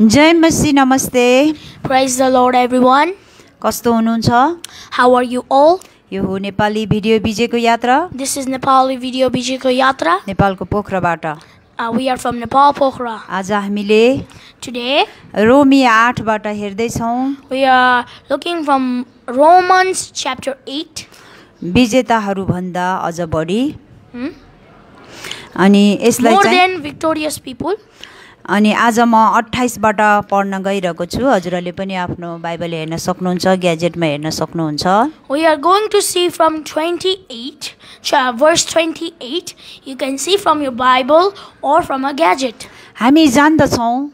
जय मसी नमस्ते। Praise the Lord, everyone. कस्तो हुनुहुन्छ? How are you all? यो हो नेपाली भिडियो बिजेको यात्रा। This is Nepali Video Bijiko Yatra. नेपालको पोखराबाट। We are from Nepal, Pokhara. आज हामीले Today, रोमी 8 बाट हेर्दै छौं। we are looking from Romans chapter 8. विजेताहरू भन्दा अझ बढी। अनि यसलाई More चाहिँ than victorious people. अनि आज म 28 बाट पढ्न गइरहेको छु। हजुरले पनि आफ्नो बाइबल हेर्न सक्नुहुन्छ, ग्याजेटमा हेर्न सक्नुहुन्छ। We are going to see from 28, verse 28. You can see from your Bible or from a gadget. हामी जान्दछौं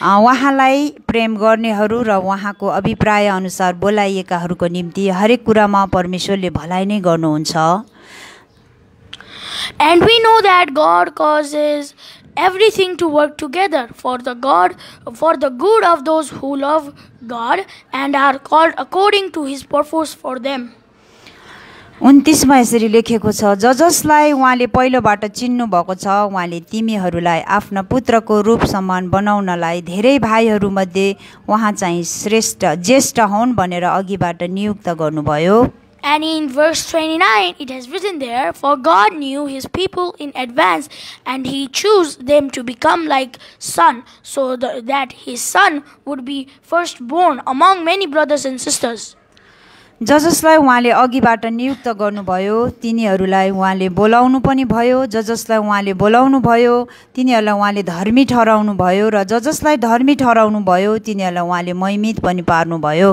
उहाँलाई प्रेम गर्नेहरू र उहाँको अभिप्राय अनुसार बोलाइएकाहरूको निम्ति हरेक कुरामा परमेश्वरले भलाइ नै गर्नुहुन्छ। And we know that God causes everything to work together for the good of those who love God and are called according to his purpose for them. 29 मा यसरी लेखेको छ, जसलाई उहाँले पहिलोबाट चिन्नु भएको छ उहाँले तिमीहरूलाई आफ्ना पुत्रको रूप समान बनाउनलाई धेरै भाइहरू मध्ये उहाँ चाहिँ ज्येष्ठ हुन् भनेर अघिबाट नियुक्त गर्नुभयो। And in verse 29 it has written there, for God knew his people in advance and he chose them to become like son, so that his son would be firstborn among many brothers and sisters. जसलाई उहाँले अघिबाट नियुक्त गर्नुभयो तिनीहरूलाई उहाँले बोलाउनु पनि भयो, जसलाई उहाँले बोलाउनु भयो तिनीहरूलाई उहाँले धर्मी ठहराउनु भयो र जसलाई धर्मी ठहराउनु भयो तिनीहरूलाई उहाँले महिमित पनि पार्नु भयो।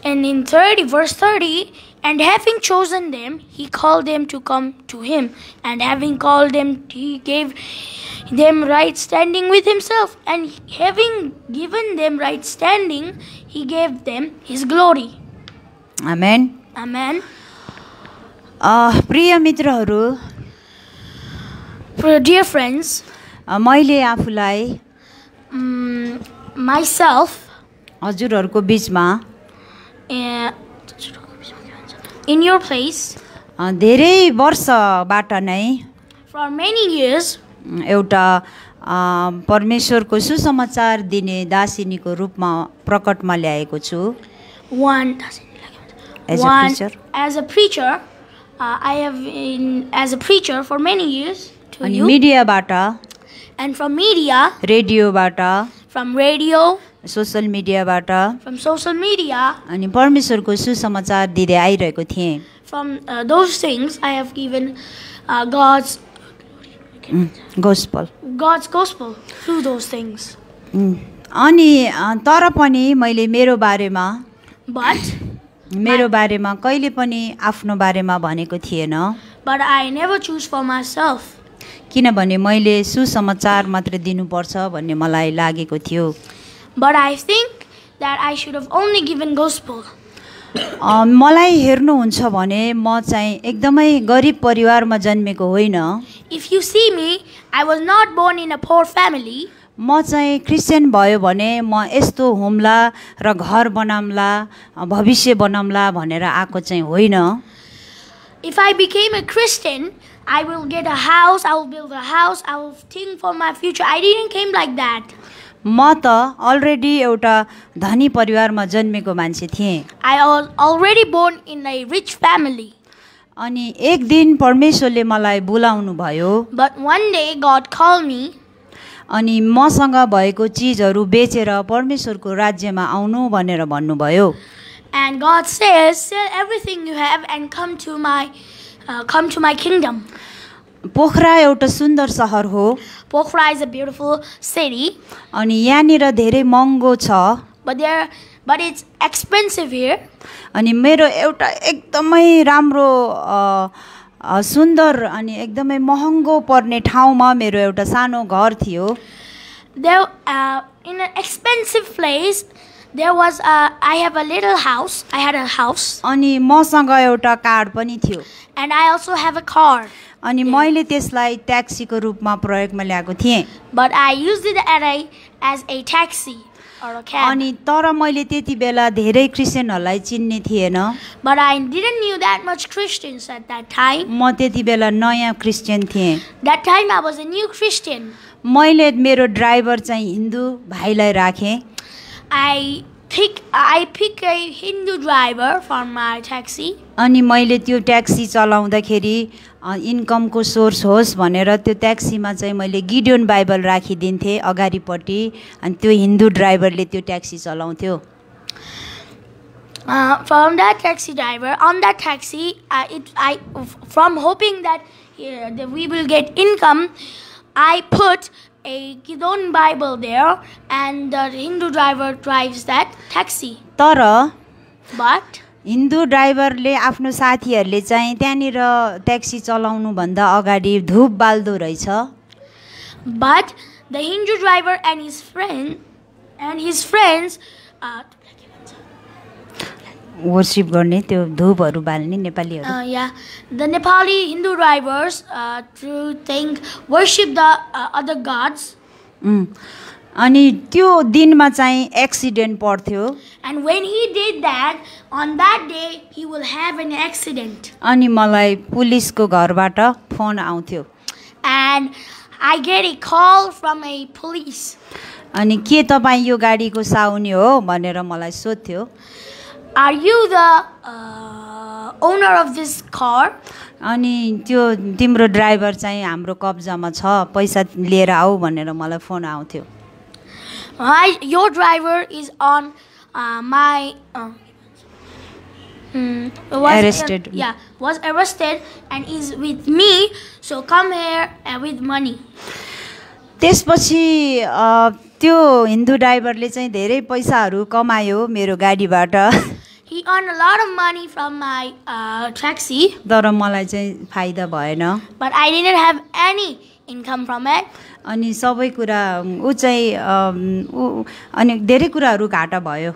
And in verse 30, and having chosen them, he called them to come to him. And having called them, he gave them right standing with himself. And having given them right standing, he gave them his glory. Amen. Amen. प्रिय मित्रहरू, Dear friends, मैले आफूलाई myself हजुरहरूको बीचमा in your place धेरै वर्षबाट नै for many years एउटा परमेश्वरको सुसमाचार दिने दासिनीको रूपमा प्रकटमा ल्याएको छु। As a preacher, I have been as a preacher for many years to अनि you. मिडियाबाट, And from media, रेडियोबाट, from radio, सोशल मिडियाबाट from social media, अनि परमेश्वरको सुसमाचार दिँदै आइरहेको थिएँ। from those things, I have given God's gospel through those things. अनि तर पनि मैले मेरो बारेमा कहिले पनि आफ्नो बारेमा भनेको थिएन, But I never choose for myself. किनभने मैले सुसमाचार मात्र दिनुपर्छ भन्ने मलाई लागेको थियो। But I think that I should have only given gospel. मलाई हेर्नुहुन्छ भने म चाहिँ एकदमै गरिब परिवारमा जन्मेको होइन। If you see me, I was not born in a poor family. म चाहिँ क्रिस्चियन भयो भने म यस्तो होमला र घर बनामला, भविष्य बनामला भनेर आएको चाहिँ होइन। If I became a Christian, I will get a house, I will build a house, I will think for my future. I didn't came like that. म त अलरेडी एउटा धनी परिवारमा जन्मेको मान्छे थिएँ। I was already born in a rich family. अनि एक दिन परमेश्वरले मलाई बोलाउनु भयो। But one day God called me. अनि मसँग भएको चीजहरू बेचेर परमेश्वरको राज्यमा आउनु भनेर भन्नुभयो। And God says, sell everything you have and come to my kingdom. Pokhara एउटा सुन्दर सहर हो। Pokhara is a beautiful city. अनि यहाँनिर धेरै महँगो छ। But it's expensive here. अनि मेरो एउटा एकदमै राम्रो सुन्दर अनि एकदमै महँगो पर्ने ठाउँमा मेरो एउटा सानो घर थियो। There, in an expensive place, I have a little house. I had a house. अनि मसँग एउटा कार पनि थियो। And I also have a car. अनि मैले त्यसलाई ट्याक्सीको रूपमा प्रयोगमा ल्याएको थिएँ। But I used it as a taxi or a cab. अनि तर मैले त्यति बेला धेरै क्रिस्चियनहरूलाई चिन्ने थिएन। But I didn't knew that much Christians at that time. म त्यति बेला नयाँ क्रिस्चियन थिएँ। That time I was a new Christian. मैले मेरो ड्राइभर चाहिँ हिन्दू भाइलाई राखेँ। I pick a Hindu driver for my taxi. अनि मैले त्यो ट्याक्सी चलाउँदाखेरि इन्कमको सोर्स होस् भनेर त्यो ट्याक्सीमा चाहिँ मैले गिडियोन बाइबल राखिदिन्थेँ अगाडिपट्टि, अनि त्यो हिन्दू ड्राइभरले त्यो ट्याक्सी चलाउँथ्यो। From that taxi driver, on that taxi, from hoping that we will get income, I put a Gideon Bible there, and the Hindu driver drives that taxi. तर But हिन्दू ड्राइभरले आफ्नो साथीहरूले चाहिँ त्यहाँनिर ट्याक्सी चलाउनुभन्दा अगाडि धूप बाल्दो रहेछ। But the Hindu driver and his friends worship गर्ने त्यो धूपहरू बाल्ने नेपालीहरू। yeah, the Nepali Hindu drivers worship the other gods. अनि त्यो दिनमा चाहिँ एक्सिडेन्ट पर्थ्यो। And when he did that, on that day he will have an accident. अनि मलाई पुलिसको घरबाट फोन आउँथ्यो। And I get a call from a police. अनि के तपाईँ यो गाडीको साउनी हो भनेर मलाई सोध्थ्यो। Are you the owner of this car? अनि त्यो तिम्रो ड्राइभर चाहिँ हाम्रो कब्जामा छ, पैसा लिएर आऊ भनेर मलाई फोन आउँथ्यो। Your driver is on my arrested. Was arrested and is with me, so come here with money. त्यसपछि त्यो हिन्दू ड्राइभरले चाहिँ धेरै पैसाहरू कमायो मेरो गाडीबाट। He earned a lot of money from my taxi. तर मलाई चाहिँ फाइदा भएन। But I didn't have any income from it. अनि सबै कुरा ऊ चाहिँ अनि धेरै कुराहरू घाटा भयो।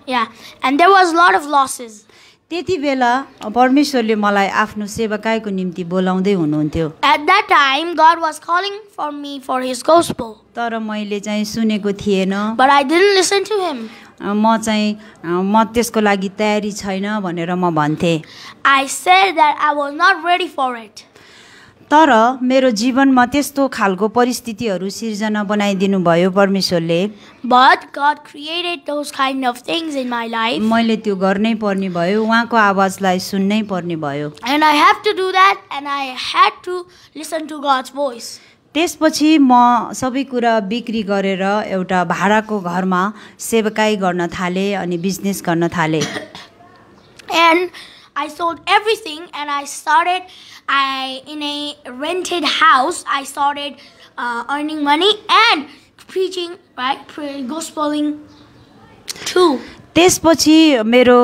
Yeah, and there was a lot of losses. त्यति बेला परमेश्वरले मलाई आफ्नो सेवकाईको निम्ति बोलाउँदै हुनुहुन्थ्यो। At that time, God was calling for me for His gospel. तर मैले चाहिँ सुनेको थिएन। But I didn't listen to Him. म त्यसको लागि तयारी छैन भनेर म भन्थेँ। I said that I was not ready for it. तर मेरो जीवनमा त्यस्तो खालको परिस्थितिहरू सिर्जना बनाइदिनु भयो परमेश्वरले। But God created those kind of things in my life. मैले त्यो गर्नै पर्ने भयो, उहाँको आवाजलाई सुन्नै पर्ने भयो। And I have to do that, and I had to listen to God's voice. त्यसपछि म सबै कुरा बिक्री गरेर एउटा भाडाको घरमा सेवकाई गर्न थालेँ अनि बिजनेस गर्न थालेँ। And I sold everything, and I started in a rented house. I started earning money and preaching, right? Gospeling too. त्यसपछि मेरो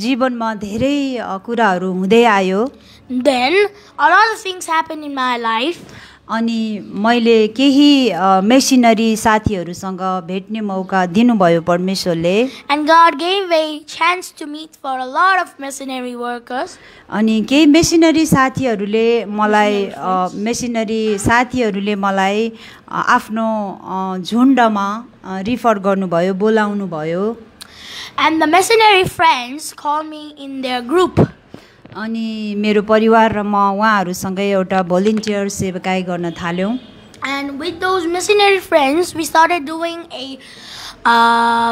जीवनमा धेरै कुराहरू हुँदै आयो। Then a lot of things happened in my life. अनि मैले केही मेसिनरी साथीहरूसँग भेट्ने मौका दिनुभयो परमेश्वरले। And God gave a chance to meet for a lot of missionary workers. अनि केही मेसिनरी साथीहरूले मलाई आफ्नो झुन्डमा रिफर गर्नुभयो, बोलाउनु भयो। And the missionary friends called me in their group. अनि मेरो परिवार र म उहाँहरूसँगै एउटा भोलिन्टियर सेवकाई गर्न थाल्यौँ। And with those missionary friends, we started doing a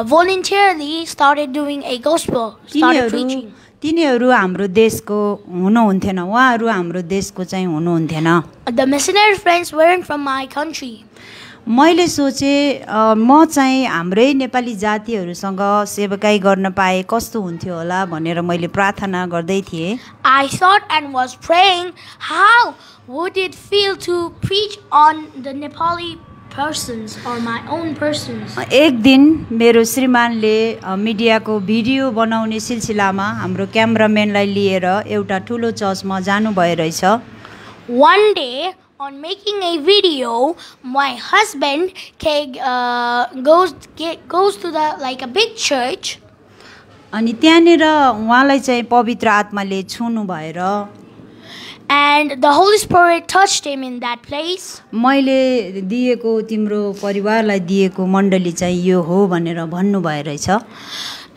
voluntarily started doing a gospel, started preaching. तिनीहरू हाम्रो देशको हुनुहुन्थेन, उहाँहरू हाम्रो देशको चाहिँ हुनुहुन्थेन। The missionary friends weren't from my country. मैले सोचे म चाहिँ हाम्रै नेपाली जातिहरूसँग सेवकाई गर्न पाए कस्तो हुन्थ्यो होला भनेर मैले प्रार्थना गर्दै थिएँ। I thought and was praying, how would it feel to preach on the Nepali persons or my own persons? एक दिन मेरो श्रीमानले मिडियाको भिडियो बनाउने सिलसिलामा हाम्रो क्यामेराम्यानलाई लिएर एउटा ठुलो चर्चमा जानु भइरहेछ। One day, on making a video, my husband goes to a big church. अनि त्यहाँनिर उहाँलाई चाहिँ पवित्र आत्माले छुनु भएर And the Holy Spirit touched him in that place. मैले दिएको तिम्रो परिवारलाई दिएको मण्डली चाहिँ यो हो भनेर भन्नु भइरहेछ।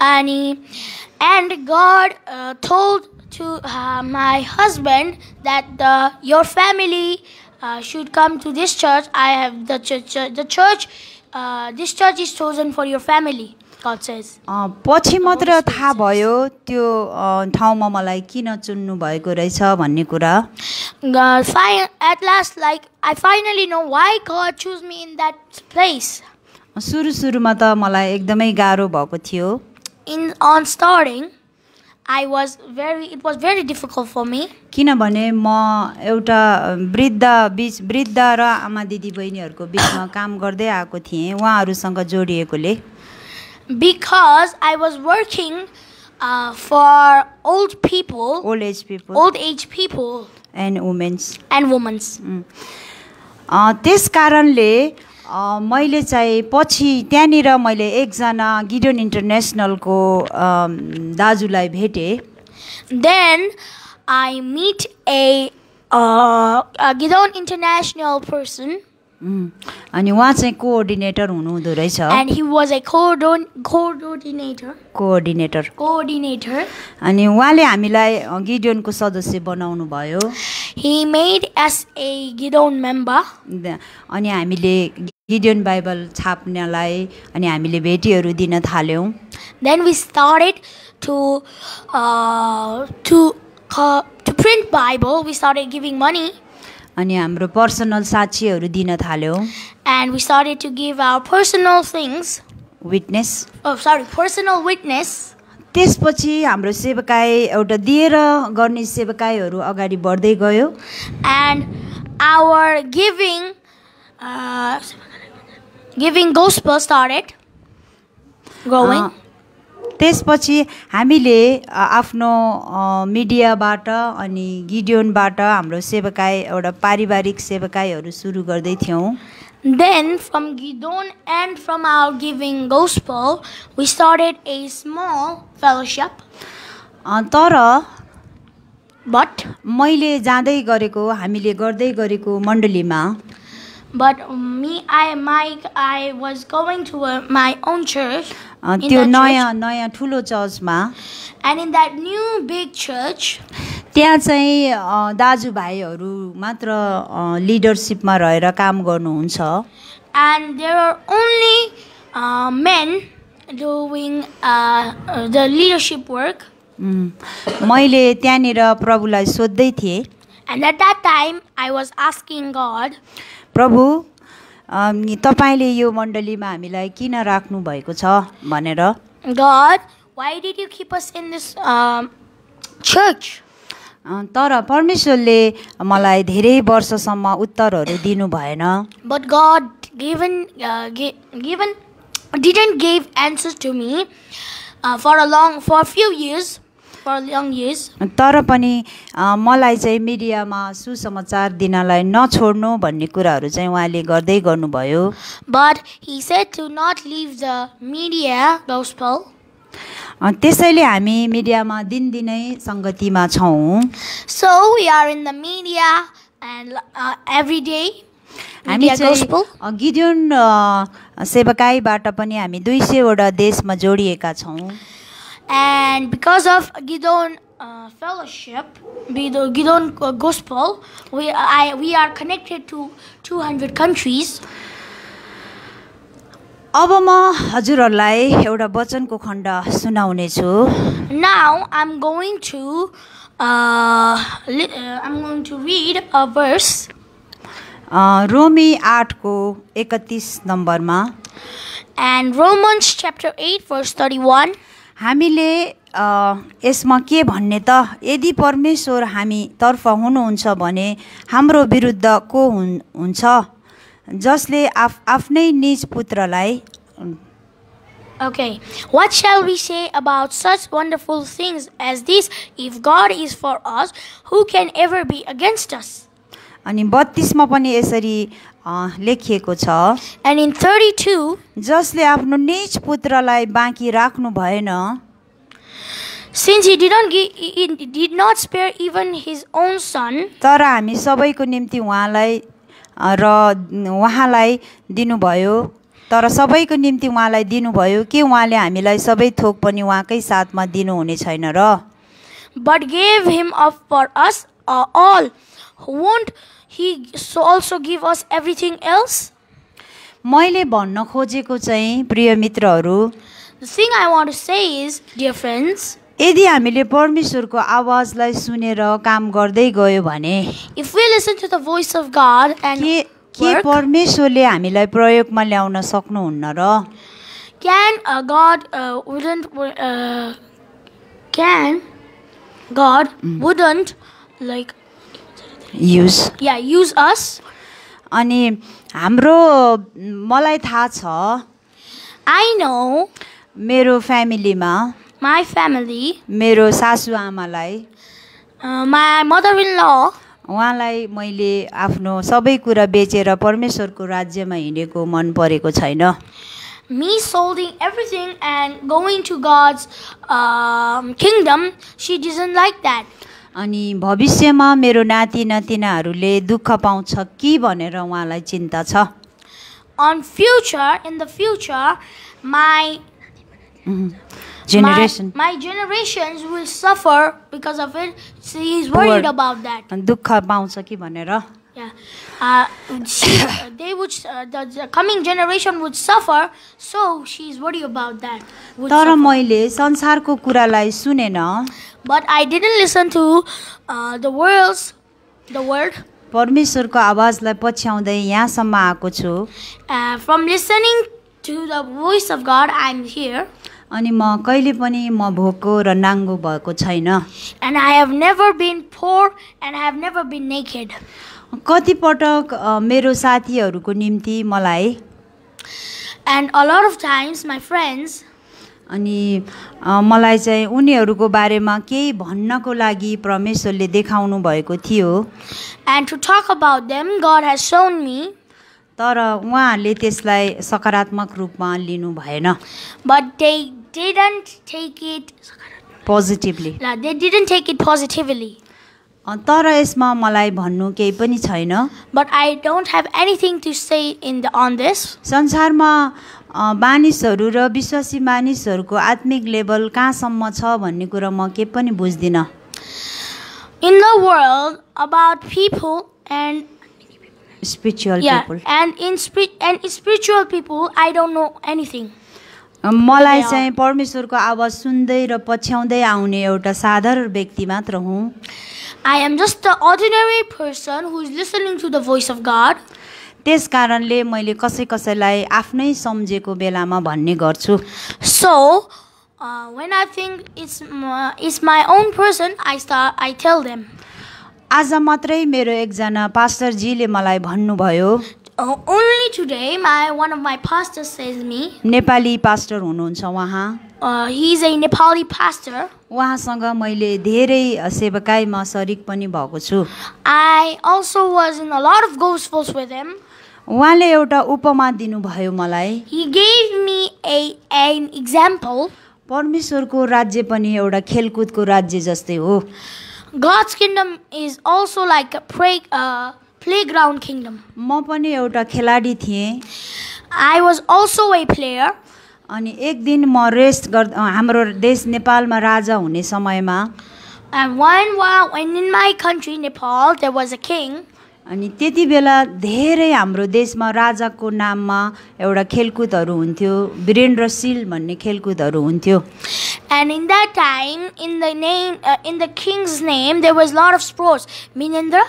And God told to my husband that your family should come to this church. I have the church. This church is chosen for your family. God says. पछि मात्र थाहा भयो त्यो ठाउँमा मलाई किन चुन्नु भएको रहेछ भन्ने कुरा. At last, like I finally know why God chose me in that place. सुरुमा त मलाई एकदमै गाह्रो भएको थियो. On starting, it was very difficult for me. किनभने म एउटा वृद्ध र आमा दिदी बहिनीहरूको बीचमा काम गर्दै आएको थिएँ उहाँहरूसँग जोडिएकोले. Because I was working for old age people and women. त्यस कारणले मैले चाहिँ पछि त्यहाँनिर मैले एकजना गिडियोन इन्टरनेसनलको दाजुलाई भेटेँ. Then I meet a Gideon International person. अनि उहाँ चाहिँ कोअर्डिनेटर हुनुहुँदो रहेछ. And he was a coordinator. अनि उहाँले हामीलाई गिडियोनको सदस्य बनाउनु भयो. He made us a Gideon member. अनि हामीले गिडियोन बाइबल छाप्नलाई अनि हामीले भेटीहरू दिन थाल्यौं. Then we started to print Bible. We started giving money. अनि हाम्रो पर्सनल साक्षीहरू दिन थाल्यौं. And we started to give our personal things. Personal witness. त्यसपछि हाम्रो सेवकाई एउटा दिएर गर्ने सेवकाईहरू अगाडि बढ्दै गयो. And our giving gospel started growing. त्यसपछि हामीले आफ्नो मिडियाबाट अनि गिडियोनबाट हाम्रो सेवकाई एउटा पारिवारिक सेवकाईहरू सुरु गर्दै थियौं. Then from Gideon and from our giving gospel, we started a small fellowship. But मैले जाँदै गरेको हामीले गर्दै गरेको मण्डलीमा I was going to my own church. त्यो नयाँ ठुलो चर्चमा. And in that new big church, त्यहाँ चाहिँ दाजुभाइहरू मात्र लिडरशिपमा रहेर काम गर्नुहुन्छ. And there are only men doing the leadership work. मैले त्यहाँनिर प्रभुलाई सोध्दै थिएँ. And at that time I was asking God, प्रभु तपाईले यो मण्डलीमा हामीलाई किन राख्नु भएको छ भनेर. God, why did you keep us in this church? तर परमेश्वरले मलाई धेरै वर्षसम्म उत्तरहरू दिनु भएन. But God didn't give answers to me for a long years. तर पनि मलाई चाहिँ मिडियामा सुसमाचार दिनलाई नछोड्नु भन्ने कुराहरू चाहिँ उहाँले गर्दै गर्नुभयो. But he said to not leave the media gospel. त्यसैले हामी मिडियामा दिनदिनै संगतिमा छौं. So we are in the media and every day. हामी चाहिँ गिडियोन सेवकाईबाट पनि हामी 200 वटा देशमा जोडिएका छौं. And because of Gideon fellowship, Gideon gospel, we are connected to 200 countries. अब म हजुरहरुलाई एउटा वचनको खण्ड सुनाउने छु. Now I'm going to read a verse. रोमी 8 को 31 नम्बरमा. And Romans chapter 8 verse 31. हामीले यसमा के भन्ने त, यदि परमेश्वर हामी तर्फ हुनुहुन्छ भने हाम्रो विरुद्ध को हुन्छ, जसले आफ्नै निज पुत्रलाई. Okay, what shall we say about such wonderful things as this? If God is for us, who can ever be against us? अनि 32 मा पनि यसरी लेखिएको छ. And in 32, जसले आफ्नो निज पुत्रलाई बाँकी राख्नु भएन, since he did not spare even his own son, तर हामी सबैको निम्ति उहाँलाई दिनुभयो, तर सबैको निम्ति उहाँलाई दिनुभयो कि उहाँले हामीलाई सबै थोक पनि उहाँकै साथमा दिनुहुने छैन र. But gave him up for us all, won't He also give us everything else. मैले भन्न खोजेको चाहिँ प्रिय मित्रहरू, The thing I want to say is, dear friends, यदि हामीले परमेश्वरको आवाजलाई सुनेर काम गर्दै गयो भने if we listen to the voice of God and के work, परमेश्वरले हामीलाई प्रयोगमा ल्याउन सक्नुहुन्न र? can God wouldn't like use use us? अनि हाम्रो मलाई थाहा छ, I know मेरो फ्यामिलीमा my family, मेरो सासु आमालाई, my mother-in-law, उहाँलाई मैले आफ्नो सबै कुरा बेचेर परमेश्वरको राज्यमा हिँडेको मन परेको छैन। me solding everything and going to God's kingdom, she doesn't like that. अनि भविष्यमा मेरो नाति नातिनाहरूले दुःख पाउँछ कि भनेर उहाँलाई चिन्ता छ। In the future, my generation my generations will suffer because of it. She is worried about that. दुःख पाउँछ कि भनेर। Yeah. The coming generation would suffer, so she is worried about that. तर मैले संसारको कुरालाई सुनेन, But I didn't listen to the word. परमेश्वरको आवाजलाई पछ्याउँदै यहाँसम्म आएको छु। From listening to the voice of God, I'm here. अनि म कहिले पनि म भोको र नाङ्गो भएको छैन। And I have never been poor and I have never been naked. कति पटक मेरो साथीहरूको निम्ति मलाई And a lot of times my friends, अनि मलाई चाहिँ उनीहरूको बारेमा केही भन्नको लागि परमेश्वरले देखाउनु भएको थियो, and to talk about them, God has shown me. तर उहाँहरूले त्यसलाई सकारात्मक रूपमा लिनु भएन, But they didn't take it positively. They didn't take it positively. तर यसमा मलाई भन्नु केही पनि छैन। But I don't have anything to say on this. संसारमा मानिसहरू र विश्वासी मानिसहरूको आत्मिक लेभल कहाँसम्म छ भन्ने कुरा म केही पनि बुझ्दिनँ। In the world, about people and spiritual people, and spiritual people, I don't know anything. मलाई चाहिँ परमेश्वरको आवाज सुन्दै र पछ्याउँदै आउने एउटा साधारण व्यक्ति मात्र हुँ। I am just an ordinary person who is listening to the voice of God. त्यस कारणले मैले कसैलाई आफ्नै सम्झेको बेलामा भन्ने गर्छु। So when I think it's my own person, I tell them. आज मात्रै मेरो एकजना पास्टरजीले मलाई भन्नुभयो, only today one of my pastors says me. Nepali pastor हुनुहुन्छ उहाँ। He's a Nepali pastor. उहाँसँग मैले धेरै सेवकाईमा सरिक पनि भएको छु। I also was in a lot of gospels with him. उहाँले एउटा उपमा दिनुभयो मलाई। He gave me an example. परमेश्वरको राज्य पनि एउटा खेलकुदको राज्य जस्तै हो। God's kingdom is also like a playground kingdom. म पनि एउटा खेलाडी थिएँ। I was also a player. अनि एक दिन म रेस्ट हाम्रो देश नेपालमा राजा हुने समयमा, And when in my country Nepal there was a king. अनि त्यति बेला धेरै हाम्रो देशमा राजाको नाममा एउटा खेलकुदहरू हुन्थ्यो, वीरेन्द्र सिल भन्ने खेलकुदहरू हुन्थ्यो। And in that time, in the king's name, there was a lot of sports. Birendra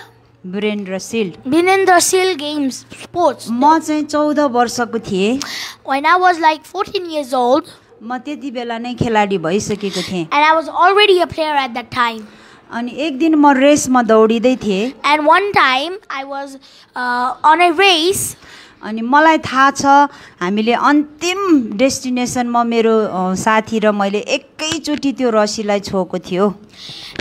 Sil games, sports. म चाहिँ 14 वर्षको थिएँ। When I was like 14 years old, म त्यति बेला नै खेलाडी भइसकेको थिएँ। and I was already a player at that time. अनि एक दिन म रेसमा दौडिँदै थिएँ। And one time I was on a race. अनि मलाई थाहा छ हामीले अन्तिम डेस्टिनेसनमा मेरो साथी र मैले एकैचोटि त्यो रस्सीलाई छोएको थियो।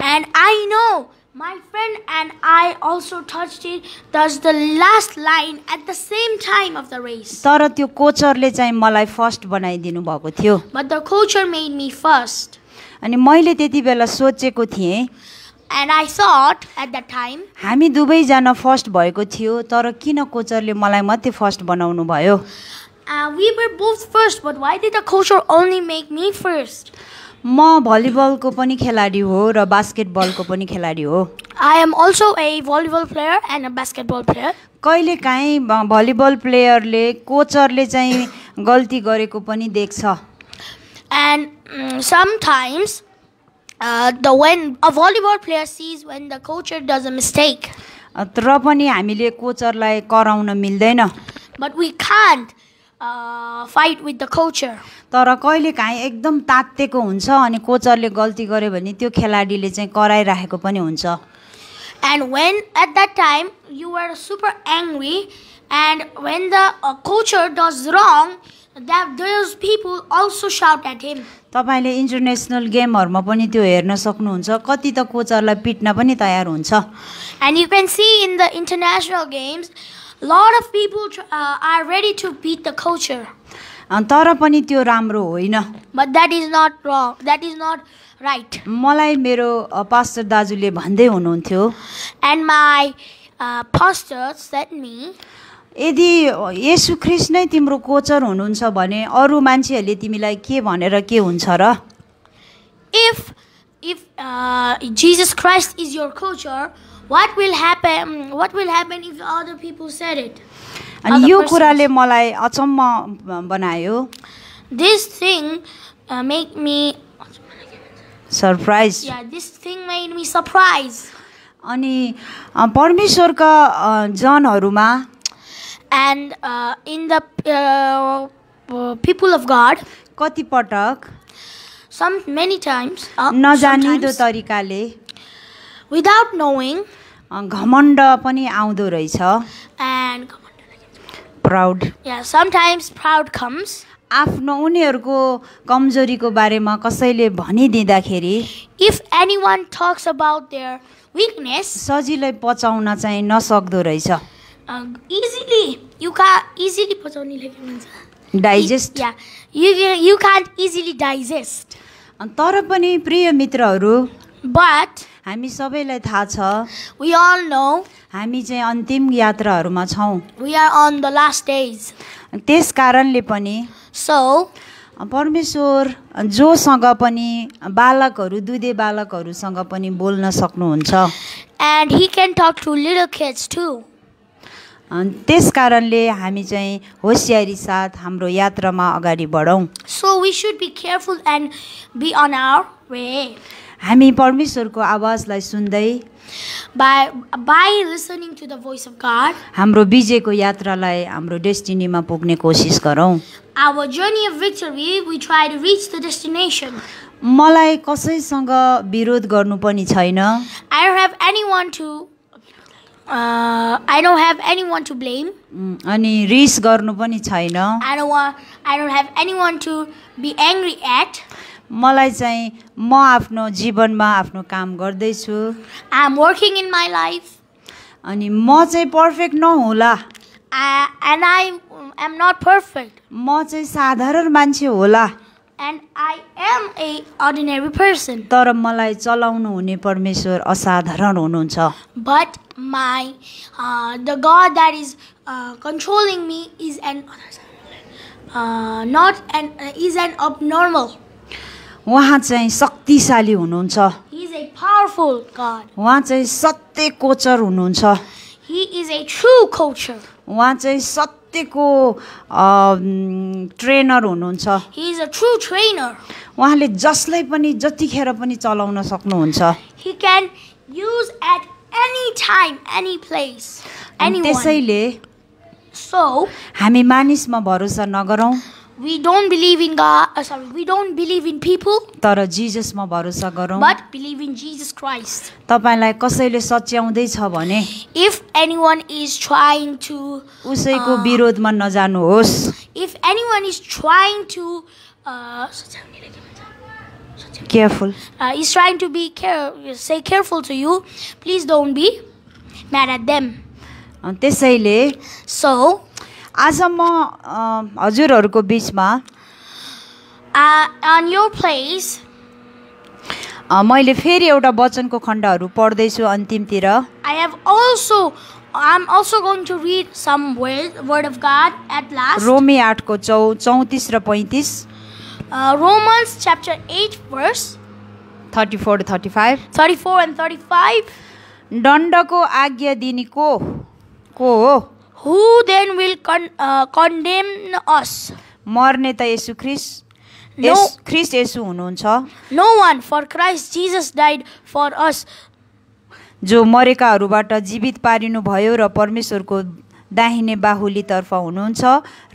And I know my friend and I also touched it. That's the last line at the same time of the race. तर त्यो कोचरले चाहिँ मलाई फर्स्ट बनाइदिनु भएको थियो। But the coacher made me first. अनि मैले त्यति बेला सोचेको थिएँ, And I thought at that time, हामी दुवैजना फर्स्ट भएको थियो, तर किन कोचरले मलाई मात्रै फर्स्ट बनाउनु भयो? We were both first, but why did the coacher only make me first? म भलिबलको पनि खेलाडी हो र बास्केटबलको पनि खेलाडी हो। I am also a volleyball player and a basketball player. कहिलेकाहीँ भलिबल प्लेयरले कोचरले चाहिँ गल्ती गरेको पनि देख्छ And sometimes when a volleyball player sees when the coach does a mistake. तर पनि हामीले कोचरलाई कराउन मिल्दैन But we can't fight with the coacher. तर कहिलेकाहीँ एकदम तात्तेको हुन्छ अनि कोचरले गल्ती गर्यो भने त्यो खेलाडीले चाहिँ कराइराखेको पनि हुन्छ And when at that time you were super angry, and when the coacher does wrong, that those people also shout at him. तपाईले इन्टरनेसनल गेमहरुमा पनि त्यो हेर्न सक्नुहुन्छ कति त कोचरलाई पिट्न पनि तयार हुन्छ And you can see in the international games, a lot of people are ready to beat the coacher. तर पनि त्यो राम्रो होइन But that is not wrong. That is not right. मलाई मेरो पास्टर दाजुले भन्दै हुनुहुन्थ्यो And my pastor said me, यदि येशू ख्रीष्ट नै तिम्रो कोचर हुनुहुन्छ भने अरु मान्छेहरुले तिमीलाई के भनेर के हुन्छ र If Jesus Christ is your coacher, what will happen? What will happen if other people said it? अनि यो कुराले मलाई अचम्म बनायो This thing made me surprise Yeah, this thing made me surprised. अनि परमेश्वरका जनहरुमा And in the people of God, कति पटक many times, नजानिदो sometimes, तरिकाले without knowing, घमण्ड पनि आउँदो रहेछ and proud yeah, sometimes pride comes. आफ्नो उनीहरुको कमजोरीको बारेमा कसैले भनिदिँदाखेरि If anyone talks about their weakness, सजिलै पचाउन चाहिँ नसक्दो रहेछ easily you can't easily put on digest Yeah, you can't easily digest. तर पनि प्रिय मित्रहरु But हामी सबैलाई थाहा छ we all know हामी चाहिँ अन्तिम यात्राहरुमा छौं we are on the last days. त्यस कारणले पनि So परमेश्वर जोसँग पनि बालकहरु दुधे बालकहरुसँग पनि बोल्न सक्नुहुन्छ and he can talk to little kids too. त्यस कारणले हामी चाहिँ होशियारी साथ हाम्रो यात्रामा अगाडि बढौं So we should be careful and be on our way. हामी परमेश्वरको आवाजलाई सुन्दै By listening to the voice of God, हाम्रो विजयको यात्रालाई हाम्रो डेस्टिनीमा पुग्ने कोसिस गरौं our journey of victory, we try to reach the destination. मलाई कसैसँग विरोध गर्नु पनि छैन I don't have anyone to blame. अनि रिस गर्नु पनि छैन I don't have anyone to be angry at. मलाई चाहिँ म आफ्नो जीवनमा आफ्नो काम गर्दै छु I'm working in my life. अनि म चाहिँ पर्फेक्ट नहोला And I am not perfect. म चाहिँ साधारण मान्छे होला And I am a ordinary person. तर मलाई चलाउनु हुने परमेश्वर असाधारण हुनुहुन्छ But the God that is controlling me is an abnormal. उहाँ चाहिँ शक्तिशाली हुनुहुन्छ He is a powerful God. उहाँ चाहिँ सत्य कोचर हुनुहुन्छ He is a true coacher. उहाँ चाहिँ सत्यको ट्रेनर हुनुहुन्छ He is a true trainer. उहाँले जसलाई पनि जतिखेर पनि चलाउन सक्नुहुन्छ He can use at any time, any place, anyone. त्यसैले So हामी मानिसमा भरोसा नगरौं we don't believe in God. We don't believe in people, तर जिजसमा भरोसा गरौं but believe in Jesus Christ. तपाईलाई कसैले सच्याउँदै छ भने If anyone is trying to, उसैको विरोधमा नजानुहोस् if anyone is trying to, careful is trying to say careful to you, please don't be mad at them. त्यसैले So आज म हजुरहरुको बीचमा on your place, मैले फेरि एउटा वचनको खण्डहरु पढ्दै छु अन्तिमतिर I'm also going to read some word of God at last. रोमी 8 को 34 र 35 Romans chapter 8 verse 34 to 35 34 and 35. दण्डको आज्ञा दिने को हो? Who then will condemn us? मर्ने त येशू ख्रिस्ट येशू हुनुहुन्छ। No one, for Christ Jesus died for us. जो मरेकाहरूबाट जीवित पारिनु भयो र परमेश्वरको दाहिने बाहुलीतर्फ हुनुहुन्छ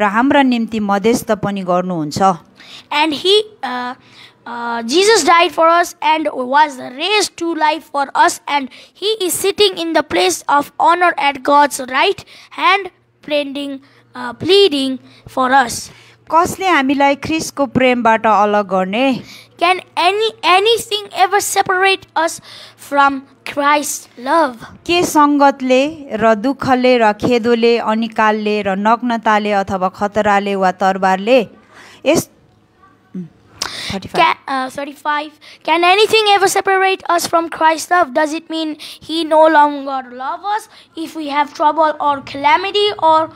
र हाम्रा निम्ति मध्यस्थ पनि गर्नुहुन्छ। And Jesus died for us and was raised to life for us, and he is sitting in the place of honor at God's right hand, pleading for us. कसले हामीलाई ख्रिस्टको प्रेमबाट अलग गर्ने? Can anything ever separate us from Christ's love? के सङ्गतले र दुःखले र खेदोले अनिकालले र नग्नताले अथवा खतराले वा तरबारले? 35. Can anything ever separate us from Christ's love? Does it mean he no longer loves us if we have trouble or calamity or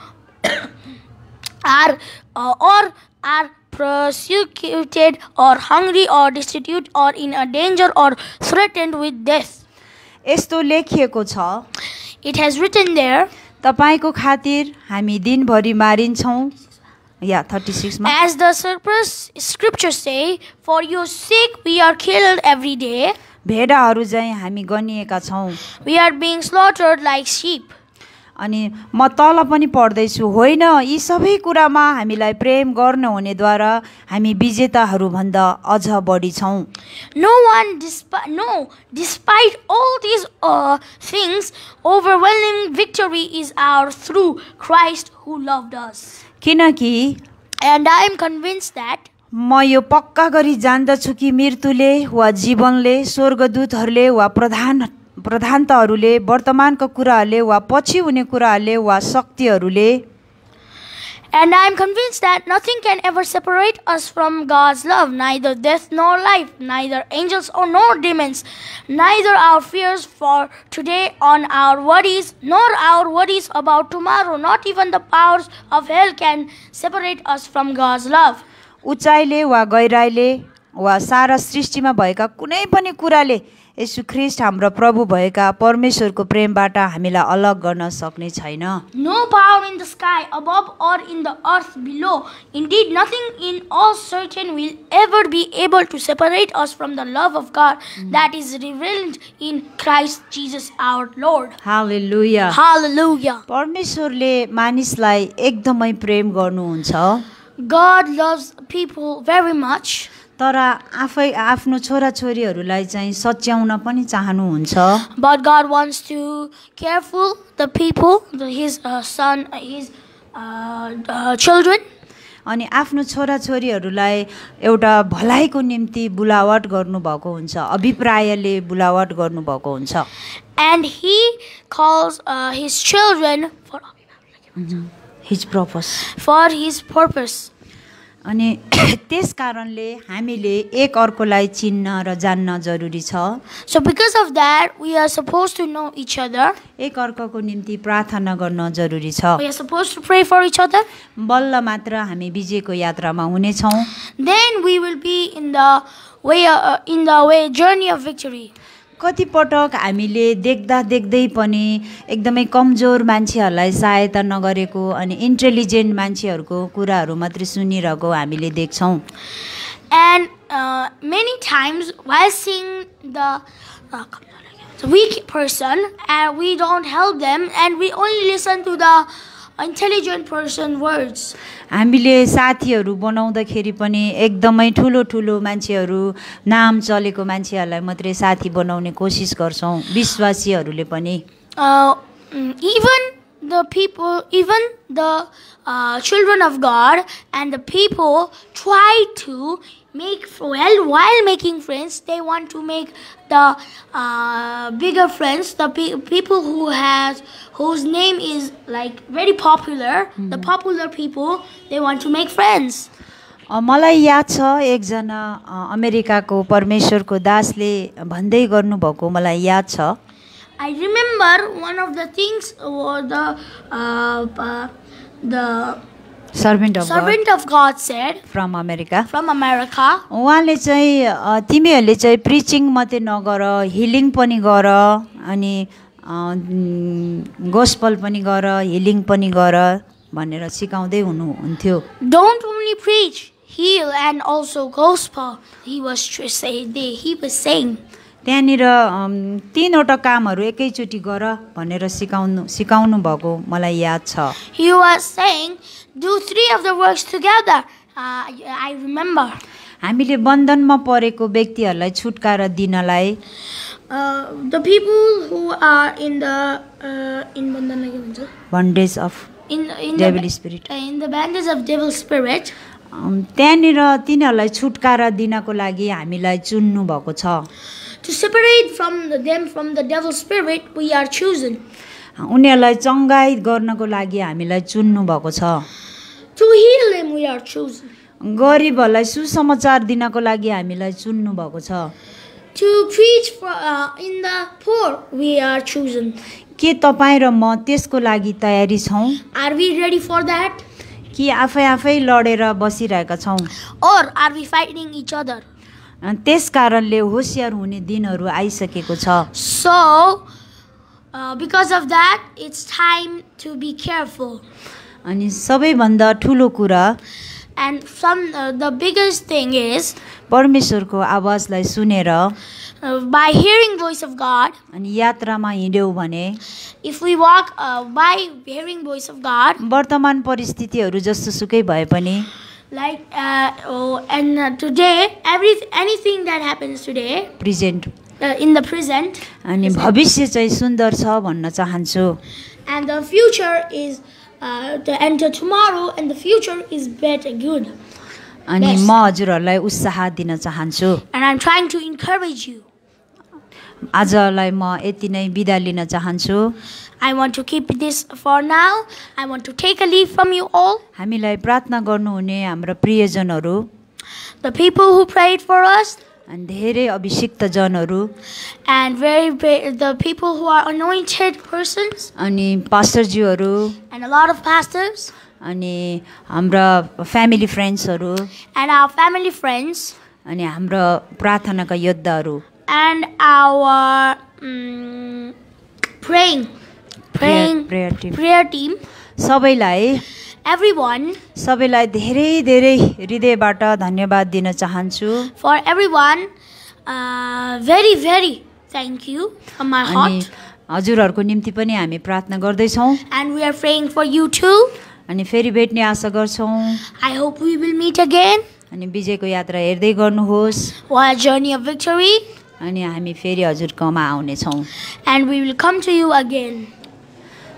are persecuted or hungry or destitute or in a danger or threatened with death? यस्तो लेखिएको छ, It has written there, तपाईको खातिर हामी दिनभरि मारिन्छौँ। 36 मा, as the scriptures say, for your sake we are killed every day. भेडाहरू चाहिँ हामी गनिएका छौँ। We are being slaughtered like sheep. अनि म तल पनि पढ्दैछु, होइन यी सबै कुरामा हामीलाई प्रेम गर्नुहुनेद्वारा हामी विजेताहरू भन्दा अझ बढी छौँ। Despite all these things, overwhelming victory is ours through Christ who loved us. किनकि And I am convinced that म यो पक्का गरी जान्दछु कि मृत्युले वा जीवनले, स्वर्गदूतहरूले वा प्रधानताहरूले, वर्तमानको कुराहरूले वा पछि हुने कुराहरूले वा शक्तिहरूले, And I am convinced that nothing can ever separate us from God's love, neither death nor life, neither angels or nor demons, neither our fears for today or our worries, nor our worries about tomorrow, not even the powers of hell can separate us from God's love. उचाइले वा गहिराइले वा सारा सृष्टिमा भएका कुनै पनि कुराले येशू ख्रिस्ट हाम्रो प्रभु भएका परमेश्वरको प्रेमबाट हामीलाई अलग गर्न सक्ने छैन। No power in the sky above or in the earth below, indeed nothing in all certain will ever be able to separate us from the love of God that is revealed in Christ Jesus our Lord. Hallelujah. Hallelujah. परमेश्वरले मानिसलाई एकदमै प्रेम गर्नुहुन्छ। God loves people very much. तर आफै आफ्नो छोराछोरीहरूलाई चाहिँ सच्याउन पनि चाहनुहुन्छ। But God wants to careful the people, his children. अनि आफ्नो छोराछोरीहरूलाई एउटा भलाइको निम्ति बुलावट गर्नुभएको हुन्छ, अभिप्रायले बुलावट गर्नुभएको हुन्छ। And he calls his children for his purpose. For his purpose. अनि त्यस कारणले हामीले एक अर्कोलाई चिन्न र जान्न जरुरी छ। So because of that, we are supposed to know each other. एक अर्कोको निम्ति प्रार्थना गर्न जरुरी छ। We are supposed to pray for each other. बल्ल मात्र हामी विजयको यात्रामा हुनेछौँ। Then we will be in the way journey of victory. कति पटक हामीले देख्दा देख्दै पनि एकदमै कमजोर मान्छेहरूलाई सहायता नगरेको अनि इन्टेलिजेन्ट मान्छेहरूको कुराहरू मात्रै सुनिरहेको हामीले देख्छौँ। And many times while seeing the weak person, and we don't help them, and we only listen to the intelligent person words. हामीले साथीहरू बनाउँदाखेरि पनि एकदमै ठुलो ठुलो मान्छेहरू, नाम चलेको मान्छेहरूलाई मात्रै साथी बनाउने कोसिस गर्छौँ, विश्वासीहरूले पनि। Even the children of God and the people try to make, while making friends, they want to make the bigger friends, the people whose name is like very popular, the popular people, they want to make friends. मलाई याद छ एकजना अमेरिकाको परमेश्वरको दासले भन्दै गर्नुभएको मलाई याद छ। I remember one of the things the servant of God said from America. उहाँले चाहिँ तिमीहरूले चाहिँ प्रिचिङ मात्रै नगर, हिलिङ पनि गर, अनि गोस्पल पनि गर, हिलिङ पनि गर भनेर सिकाउँदै हुनुहुन्थ्यो। Don't only preach, heal and also gospel. He was saying. त्यहाँनिर 3वटा कामहरू एकैचोटि गर भनेर सिकाउनु भएको मलाई याद छ। He was saying, do 3 of the works together. I remember. हामीले बन्धनमा परेको व्यक्तिहरूलाई छुटकारा दिनलाई The people who are in the bondage of devil spirit, in the bondage of devil spirit, त्यहाँनिर तिनीहरूलाई छुटकारा दिनको लागि हामीलाई चुन्नु भएको छ। to separate them from the devil spirit, we are chosen. उनीहरूलाई चङ्गाई गर्नको लागि हामीलाई चुन्नु भएको छ। To heal them, we are chosen. गरिबहरूलाई सुसमाचार दिनको लागि हामीलाई चुन्नु भएको छ। To preach in the poor, we are chosen. के तपाईँ र म त्यसको लागि तयारी छौँ? Are we ready for that? कि आफै लडेर बसिरहेका छौँ? Or are we fighting each other? त्यस कारणले होशियार हुने दिनहरू आइसकेको छ। So, because of that, it's time to be careful. अनि सबैभन्दा ठुलो कुरा And the biggest thing is परमेश्वरको आवाजलाई सुनेर by hearing voice of God. अनि यात्रामा हिँड्यौ भने, If we walk by hearing voice of God, वर्तमान परिस्थितिहरू जस्तो सुकै भए पनि, like today, anything that happens today, present in the present, अनि भविष्य चाहिँ सुन्दर छ भन्न चाहन्छु। and the future is to enter tomorrow, and the future is better, good. अनि म हजुरहरूलाई उत्साह दिन चाहन्छु। And I'm trying to encourage you. आजलाई म यति नै बिदा लिन चाहन्छु। I want to keep this for now. I want to take a leave from you all. हामीलाई प्रार्थना गर्नुहुने हाम्रो प्रियजनहरू, The people who prayed for us, अनि धेरै अभिषिक्त जनहरू, and the people who are anointed persons, अनि पास्टरज्यूहरू, and a lot of pastors, अनि हाम्रा family फ्रेन्ड्सहरू, and our family friends, अनि हाम्रो प्रार्थनाका योद्धाहरू, and our prayer team, सबैलाई everyone, धेरै हृदयबाट धन्यवाद दिन चाहन्छु। for everyone, very, very thank you from my अनि heart. हजुरहरूको निम्ति पनि हामी प्रार्थना गर्दैछौँ। And we are praying for you too. अनि फेरि भेट्ने आशा गर्छौँ। I hope we will meet again. अनि विजयको यात्रा हेर्दै गर्नुहोस्। What a journey of victory. अनि हामी फेरि हजुरकोमा आउनेछौँ। And we will come to you again.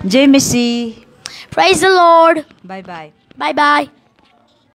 जय मसीह। Praise the Lord. Bye bye. Bye bye.